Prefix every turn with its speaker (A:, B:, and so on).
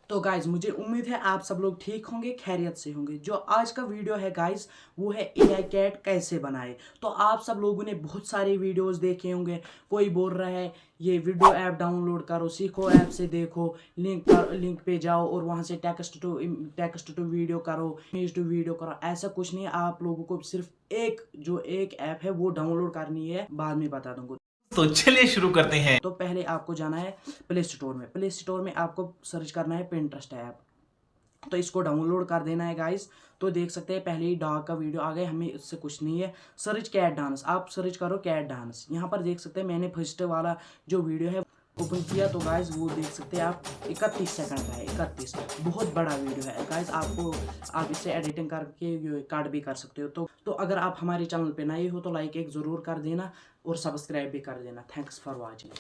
A: तो गाइज मुझे उम्मीद है आप सब लोग ठीक होंगे, खैरियत से होंगे। जो आज का वीडियो है गाइज वो है एआई कैट कैसे बनाए। तो आप सब लोगों ने बहुत सारे वीडियोस देखे होंगे। कोई बोल रहा है ये वीडियो ऐप डाउनलोड करो, सीखो ऐप से, देखो लिंक पे जाओ और वहाँ से टेक्स्ट टू वीडियो करो, इमेज टू वीडियो करो। ऐसा कुछ नहीं है, आप लोगों को सिर्फ एक ऐप है वो डाउनलोड करनी है, बाद में बता दूंगा।
B: तो चलिए शुरू करते हैं।
A: तो पहले आपको जाना है प्ले स्टोर में आपको सर्च करना है पिंट्रेस्ट ऐप। तो इसको डाउनलोड कर देना है गाइस। तो देख सकते हैं पहले ही डॉग का वीडियो आ गया, हमें इससे कुछ नहीं है। सर्च कैट डांस, आप सर्च करो कैट डांस। यहाँ पर देख सकते हैं मैंने फर्स्ट वाला जो वीडियो है ओपन किया। तो गाइस वो देख सकते हैं आप 31 सेकंड का है, 31 बहुत बड़ा वीडियो है गाइस। आप इससे एडिटिंग करके काट भी कर सकते हो। तो अगर आप हमारे चैनल पे नए हो तो लाइक एक ज़रूर कर देना और सब्सक्राइब भी कर देना। Thanks for watching.